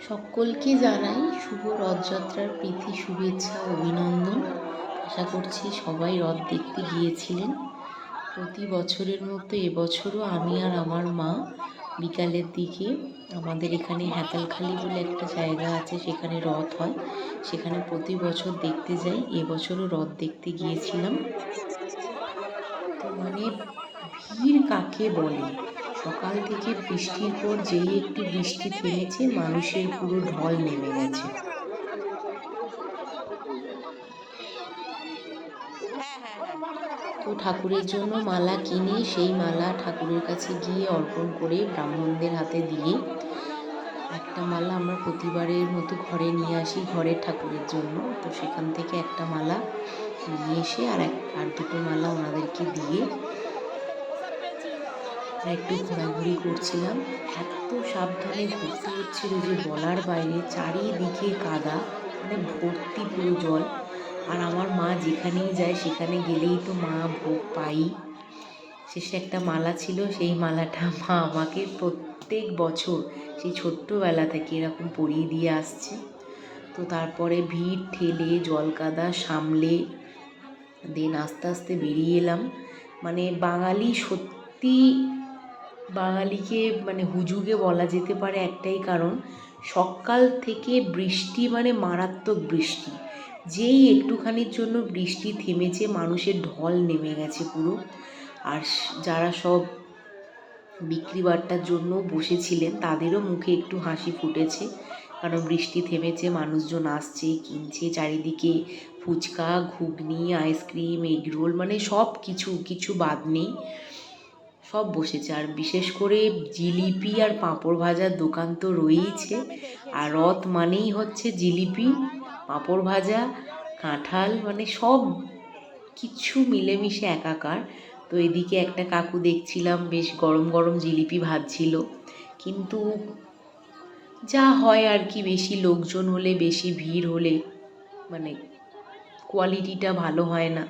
সকলকে জানাই শুভ রথযাত্রার প্রীতি শুভেচ্ছা অভিনন্দন। আশা করছি সবাই রথ দেখতে গিয়েছিলেন। প্রতি বছরের মতো এবছরও আমি আর আমার মা বিকালের দিকে আমাদের এখানে হ্যাতালখালি বলে একটা জায়গা আছে, সেখানে রথ হয়, সেখানে প্রতি বছর দেখতে যাই। এবছরও রথ দেখতে গিয়েছিলাম। তো ভিড় কাকে বলে, সকাল থেকে বৃষ্টির পর যেই একটু বৃষ্টি থেমেছে মানুষের পুরো ঢল নেমে গেছে। তো ঠাকুরের জন্য মালা কিনে সেই মালা ঠাকুরের কাছে গিয়ে অর্পণ করে ব্রাহ্মণদের হাতে দিয়ে একটা মালা আমরা প্রতিবারের মতো ঘরে নিয়ে আসি ঘরের ঠাকুরের জন্য। তো সেখান থেকে একটা মালা নিয়ে এসে আর দুটো মালা ওনাদেরকে দিয়ে একটু ঘোরাঘুরি করছিলাম। এত সাবধানে ঘুরতে হচ্ছিল যে বলার বাইরে, চারিদিকে কাদা, ভর্তি পুরো জল। আর আমার মা যেখানেই যায় সেখানে গেলেই তো মা ভোগ পাই। শেষে একটা মালা ছিল, সেই মালাটা মা আমাকে প্রত্যেক বছর সেই ছোট্টবেলা থেকে এরকম পরিয়ে দিয়ে আসছে। তো তারপরে ভিড় ঠেলে জল কাদা সামলে দেন আস্তে আস্তে বেরিয়ে এলাম। বাঙালি সত্যি বাঙালিকে হুজুগে বলা যেতে পারে একটাই কারণ, সকাল থেকে বৃষ্টি, মারাত্মক বৃষ্টি। যেই একটুখানির জন্য বৃষ্টি থেমেছে মানুষের ঢল নেমে গেছে পুরো। আর যারা সব বিক্রি বাট্টার জন্য বসেছিলেন তাদেরও মুখে একটু হাসি ফুটেছে, কারণ বৃষ্টি থেমেছে, মানুষজন আসছে, কিনছে। চারিদিকে ফুচকা, ঘুগনি, আইসক্রিম, এগরোল, সব কিছু বাদ নেই, সব বসেছে। আর বিশেষ করে জিলিপি আর পাঁপড় ভাজার দোকান তো রয়েইছে। আর রথ মানেই হচ্ছে জিলিপি, পাঁপড় ভাজা, কাঁঠাল, সব কিছু মিলেমিশে একাকার। তো এদিকে একটা কাকু দেখছিলাম বেশ গরম গরম জিলিপি ভাজছিল, কিন্তু যা হয় আর কি, বেশি লোকজন হলে, বেশি ভিড় হলে কোয়ালিটিটা ভালো হয় না।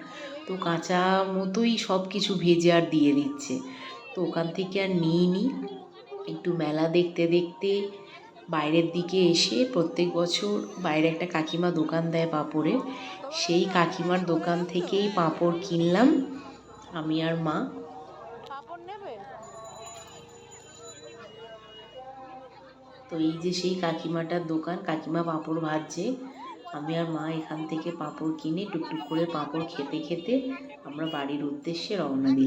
তো কাঁচা মতোই সব কিছু ভেজে আর দিয়ে দিচ্ছে। তো ওখান থেকে আর নিইনি। একটু মেলা দেখতে দেখতে বাইরের দিকে এসে, প্রত্যেক বছর বাইরে একটা কাকিমা দোকান দেয় পাঁপড়ের, সেই কাকিমার দোকান থেকেই পাঁপড় কিনলাম আমি আর মা। তো এই যে সেই কাকিমাটার দোকান, কাকিমা পাঁপড় ভাজছে, আমি আর মা এখান থেকে পাঁপড় কিনে টুকটুক করে পাঁপড় খেতে খেতে আমরা বাড়ির উদ্দেশ্যে রওনা দিই।